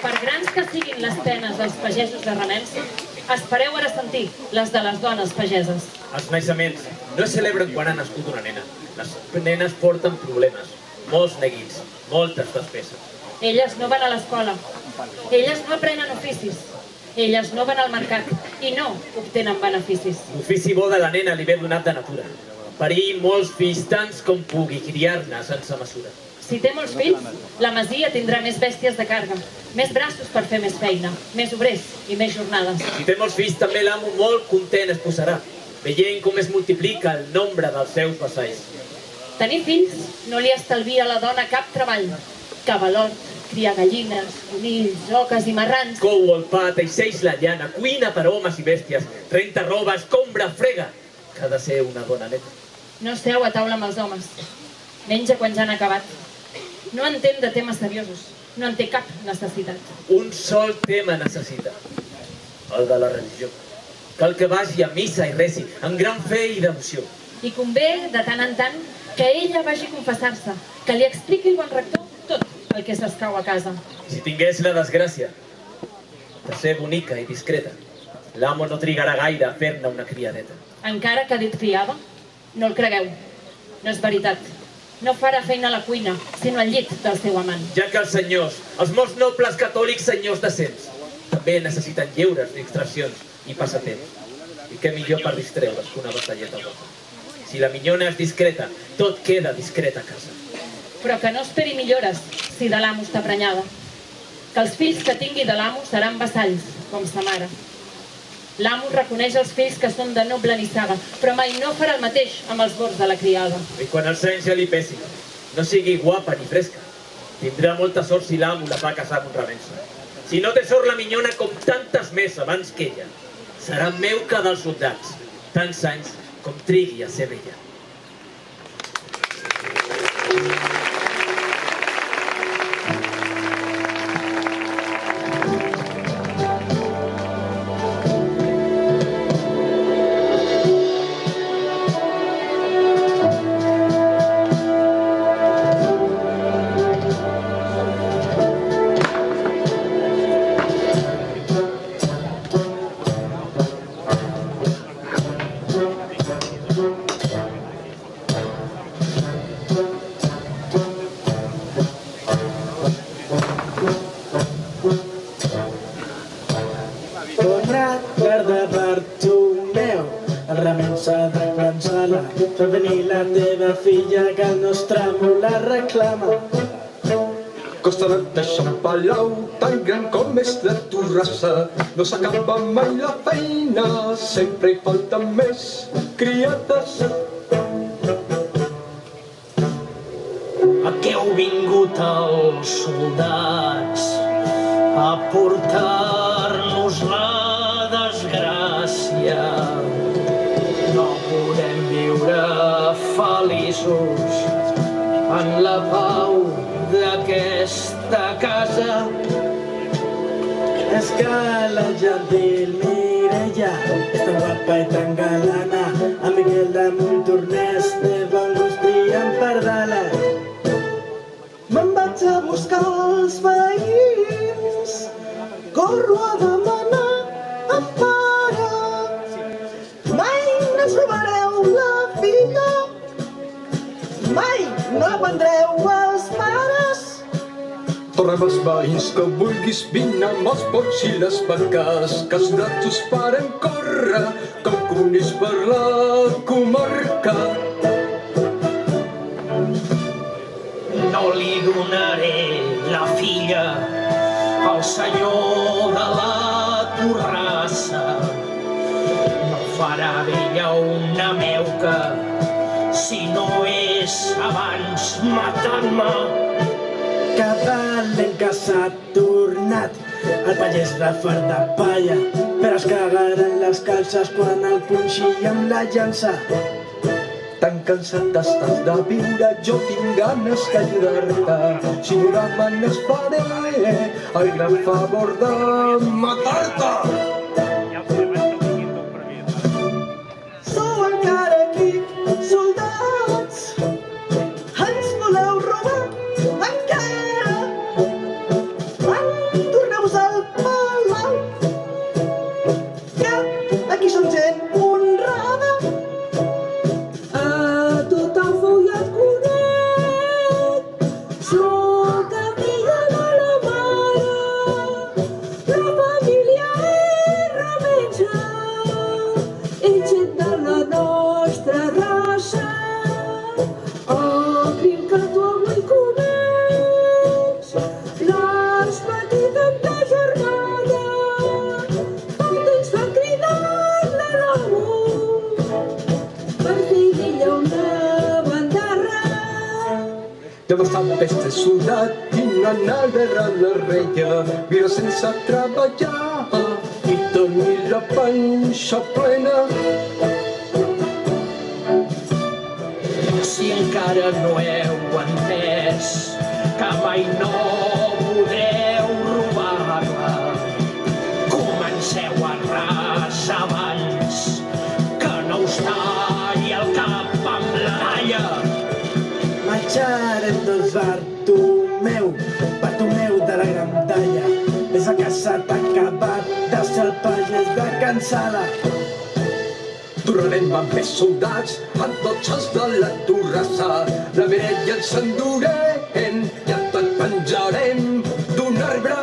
per grans que siguin les penes dels pagesos de Remença, espereu ara sentir les de les dones pageses. Els naixements no es celebren quan ha nascut una nena. Les nenes porten problemes, molts neguits, moltes despeses. Elles no van a l'escola, elles no aprenen oficis, elles no van al mercat i no obtenen beneficis. L'ofici bo de la nena li ve donat de natura. Parir molts fills tants com pugui, criar-ne sense mesura. Si té molts fills, la masia tindrà més bèsties de càrrega, més braços per fer més feina, més obrers i més jornades. Si té molts fills, també l'amo molt content es posarà, veient com es multiplica el nombre dels seus vassalls. Tenir fills no li estalvia a la dona cap treball. Cava l'hort, cria gallines, conills, oques i marrans. Cou el pa, teixeix la llana, cuina per homes i bèsties, renta roba, escombra, frega, que ha de ser una dona neta. No seu a taula amb els homes, menja quan ja han acabat. No entén de temes seriosos, no en té cap necessitat. Un sol tema necessita, el de la religió. Cal que vagi a missa i resi, amb gran fe i devoció. I convé, de tant en tant, que ella vagi a confessar-se, que li expliqui el bon rector tot el que s'escau a casa. Si tingués la desgràcia de ser bonica i discreta, l'amo no trigarà gaire a fer-ne una criadeta. Encara que ha dit criada, no el cregueu, no és veritat. No farà feina a la cuina, sinó al llit del seu amant. Ja que els senyors, els molts nobles catòlics senyors decents, també necessiten lleures, distraccions i passatemps. I què millor per distreure's que una batalleta bona. Si la minyona és discreta, tot queda discret a casa. Però que no esperi millores si de l'amo està prenyada. Que els fills que tingui de l'amo seran vassalls, com sa mare. L'amo reconeix els fills que són de noble nissaga, però mai no farà el mateix amb els bords de la criada. I quan els anys ja li pesi, no sigui guapa ni fresca, tindrà molta sort si l'amo la fa casar amb un Remença. Si no té sort la minyona com tantes més abans que ella, serà meu que dels soldats, tants anys com trigui a ser vella. Fa venir la teva filla que el nostre amo la reclama. Costa de Sant Palau, tan gran com és la torrassa, no s'acaba mai la feina, sempre hi falten més criades. A què heu vingut els soldats? A portar-nos la desgràcia. No podem viure feliços en la pau d'aquesta casa. És que la Jardil Mireia és tan guapa i tan galana, a Miquel de Montornès té bon gust i en pardales. Me'n vaig a buscar els veïns, corro a demanar empara. Mai no ens robareu la filla, mai no vendreu els pares. Tornem els veïns que vulguis, vine amb els pots i les vaques, que els gatos paren córrer com conills per la comarca. No li donaré la filla al senyor de la torrassa. No farà d'ella una meuca si no és abans matant-me. Cavall que s'ha tornat, el pagès refart de palla, però es cagaran les calces quan el punxi amb la llança. Tan cansat estàs de viure, jo tinc ganes d'ajudar-te. Si no demanes faré el gran favor de matar-te. Sou encara aquí, soldats, ens voleu robar encara. Quan torneu Modest és soldat i no anar darrere la reia, viure sense treballar i tenir la panxa plena. Si encara no heu entès que mai no podreu robar-la, comenceu a ras abans que no us talli el cap amb la dalla. Marxarem tots, Bartomeu de la grandalla. Ves a casa, t'ha acabat de ser el pagès de Cansala. Tornarem amb més soldats, amb tots els de la torrassa. La Mireia ens endurem i a tot penjarem d'un arbre.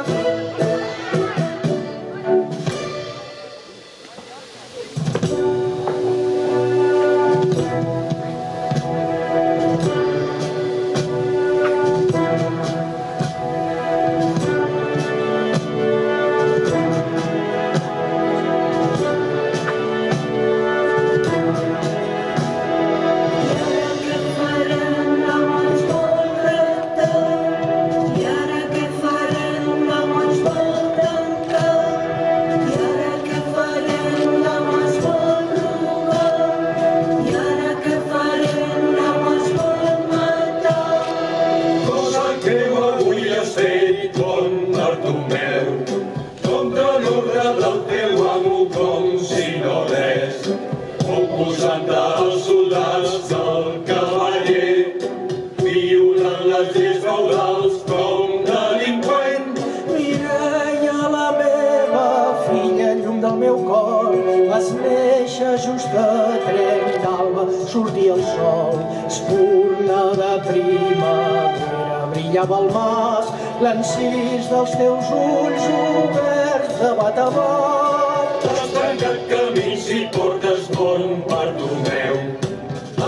Sortia el sol, espurna de primavera, brillava el mas, l'encís dels teus ulls oberts de bat a bat. Has tancat camins i portes bon Bartomeu.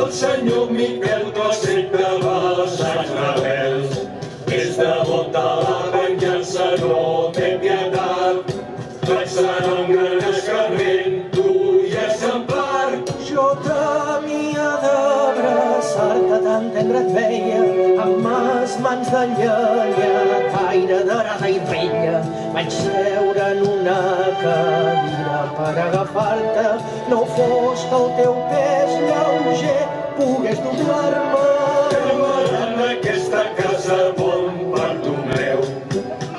El senyor Miquel no accepta vassalls rebels. És devot a la venjança, no té pietat. Traçant un gran escarment, i exemplar. Jo temia d'abraçar-te, tan tendre et veia, amb les mans de llenya, caire d'arada i vella. Vaig seure en una cadira per agafar-te, no fos que el teu pes lleuger pogués doblar-me. Cremaran aquesta casa, bon Bartomeu.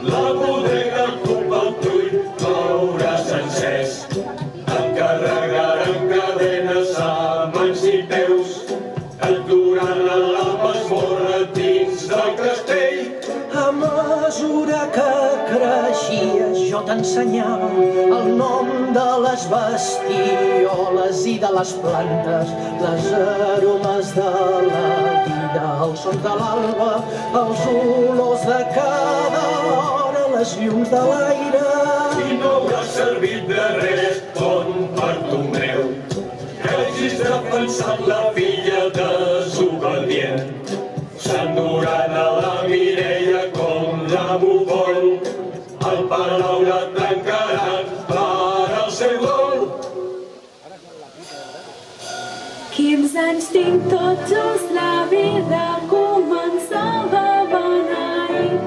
La bodega ocupa el trull, veuràs encès. Encarregaran cadenes a mans i peus, et duran a la masmorra dins del castell. A mesura que creixies jo t'ensenyava el nom de les bestioles i de les plantes, les aromes de la vida, els sons de l'alba, els olors de cada hora, les llums de l'aire. I no haurà servit de res, bon Bartomeu, que hagis defensat la filla desobedient. S'enduran a la Mireia com la Mogol, el palau la tancaran per al seu gol. 15 anys tinc tot just, la vida començava a beneir.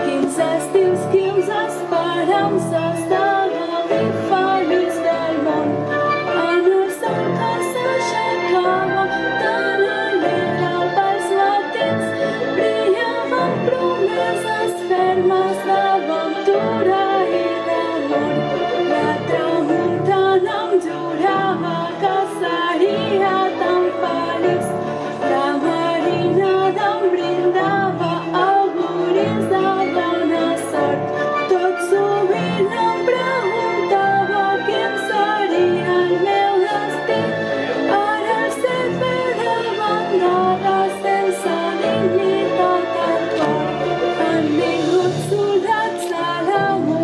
15 estius, 15 esperances de gaudir feliç del món. En el sol que s'aixecava tan alegre pels matins, brillaven promeses fermes d'aventura i d'amor. La tramuntana em jurava que seria tan feliç. La marinada em brindava auguris de bona sort. Tot sovint em preguntava quin seria el meu destí. Ara el cel m'abanava sense dignitat al cor. Han vingut soldats a l'amor.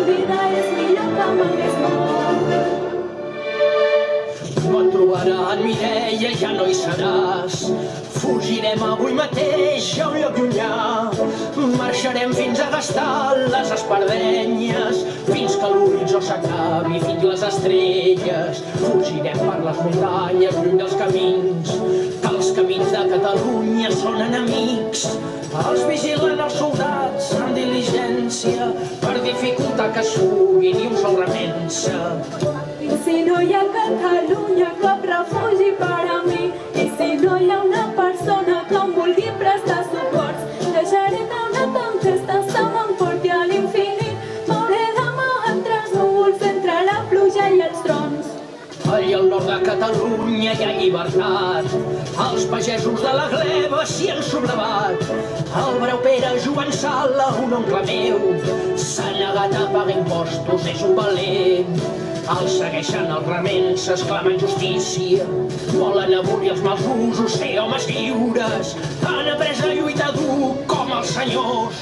vida és millor que m'hagués mort. No et trobaran, Mireia, ja no hi seràs. Fugirem avui mateix a un lloc llunyà. Marxarem fins a gastar les espardenyes, fins que l'horitzó s'acabi, fins les estrelles. Fugirem per les muntanyes, lluny dels camins, que els camins de Catalunya són enemics. Els vigilen els soldats amb diligència per dificultar que sugui ni un sol remensa. I si no hi ha Catalunya cap refugi per a mi, i si no hi ha una persona que em vulgui prestar suports, deixaré que una tempesta se m'emporti a l'infinit. M'hauré d'amagar entre els núvols, entre la pluja i els trons. Allà al nord de Catalunya hi ha llibertat. Els pagesos de la gleba s'hi han sublevat. El breu Pere Joan Sala, un oncle meu, s'ha negat a pagar impostos, és un valent. Els segueixen els remenses, clamen justícia. Volen abolir els mals usos, ser homes lliures. Han après a lluitar dur com els senyors.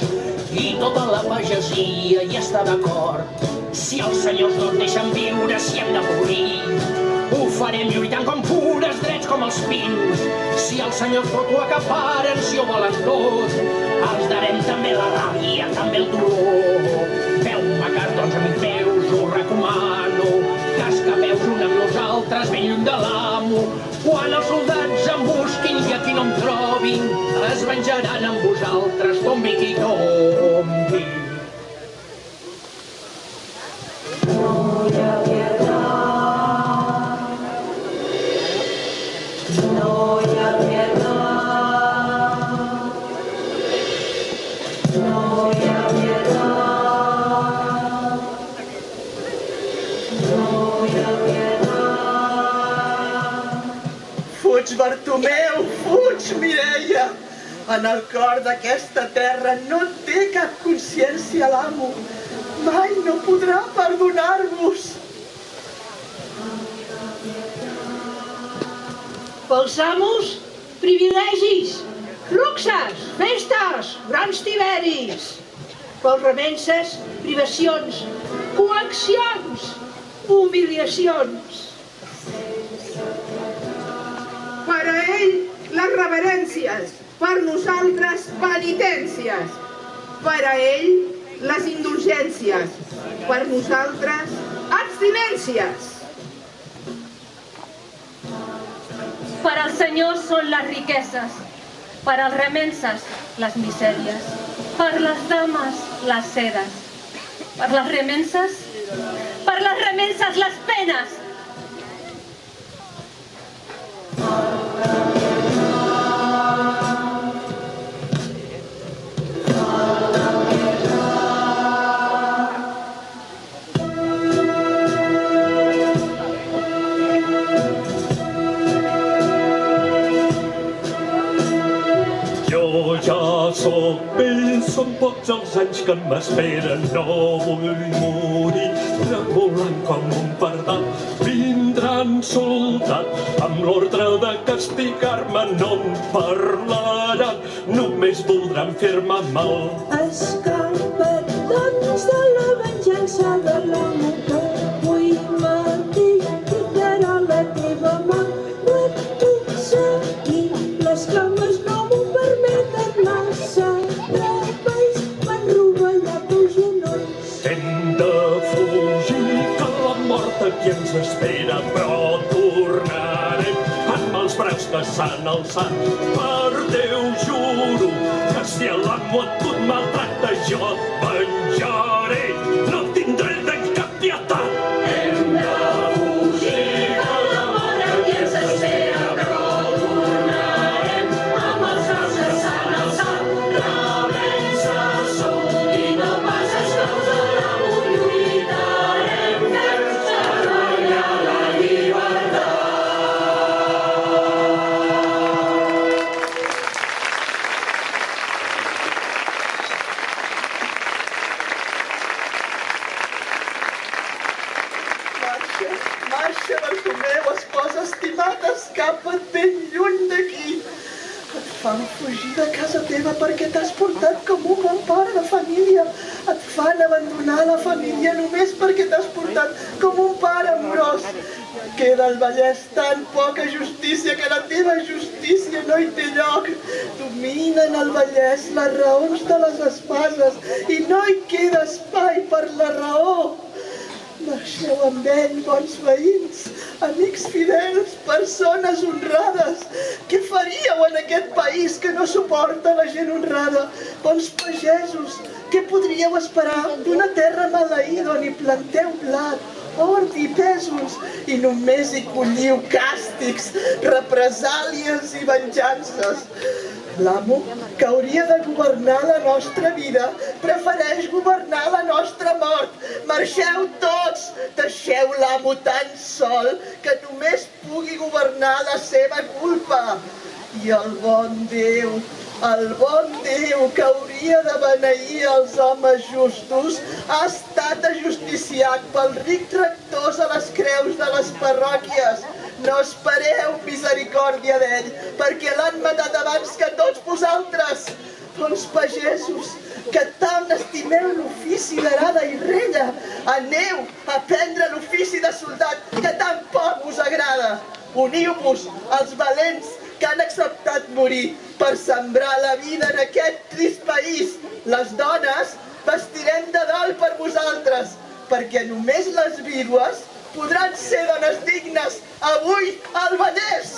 I tota la pagesia hi està d'acord. Si els senyors no ens deixen viure, si hem de morir, ho farem lluitant com pures, drets com els pins. Si els senyors tot ho acaparen, si ho volen tot, els darem també la ràbia, també el dolor. Feu-me cas, doncs, amics meus, us recomano que escapeu junt amb nosaltres, ben lluny de l'amo. Quan els soldats em busquin i aquí no em trobin, es venjaran amb vosaltres, tombi qui tombi. No hi ha piedad, no hi ha piedad, no hi ha piedad, no hi ha piedad. Fuig, Bartomeu, fuig, Mireia! En el cor d'aquesta terra no té cap consciència l'amo. Mai no podrà perdonar-vos. Pels amos, privilegis, luxes, festes, grans tiberis. Pels remenses, privacions, coaccions, humiliacions. Per a ell, les reverències, per nosaltres, penitències. Per a ell, les indulgències, per nosaltres, abstinències. Per als senyors són les riqueses, per als remenses, les misèries, per les dames, les sedes, per les remenses, les penes. Soc vell, són pocs els anys que m'esperen, no vull morir tremolant com un pardal. Vindran soldat amb l'ordre de castigar-me, no en parlaran, només voldran fer-me mal. Escapa't, doncs, de la venjança de l'amo que avui mateix quitarà la teva mà. No et puc seguir, les cames no m'ho permeten massa. Treballs m'han rovellat els genolls. Hem de fugir, que la mort aquí ens espera, però tornarem amb els braus que s'han alçat. Per Déu juro que si l'amo et tu et maltracta, jo et venjaré, no tindré de cap pietat. Hem de fugir, que la mort aquí ens espera, però tornarem amb els braus que s'han alçat. Remenses som i no pas esclaus de l'amo, lluitarem ferms per guanyar la llibertat. Marxa, Bartomeu, esposa estimat, escapa't ben lluny d'aquí. Et fan fugir de casa teva perquè t'has portat com un bon pare de família. Et fan abandonar la família només perquè t'has portat com un pare amorós. Queda al Vallès tan poca justícia que la teva justícia no hi té lloc. Dominen al Vallès les raons de les espases i no hi queda espai per la raó. Marxeu amb ell, bons veïns, amics fidels, persones honrades. Què faríeu en aquest país que no suporta la gent honrada? Bons pagesos, què podríeu esperar d'una terra maleïda on hi planteu blat, hort i pèsols i només hi colliu càstigs, represàlies i venjances? L'amo, que hauria de governar la nostra vida, prefereix governar la nostra mort. Marxeu tots, deixeu l'amo tan sol que només pugui governar la seva culpa. I el bon Déu que hauria de beneir els homes justos, ha estat ajusticiat pels rics rectors a les creus de les parròquies. No espereu misericòrdia d'ell, perquè l'han matat abans que tots vosaltres. Bons pagesos, que tant estimeu l'ofici d'arada i rella, aneu a aprendre l'ofici de soldat, que tan poc us agrada. Uniu-vos als valents que han acceptat morir per sembrar la vida en aquest trist país. Les dones vestirem de dol per vosaltres, perquè només les vídues podran ser dones dignes avui al Vallès.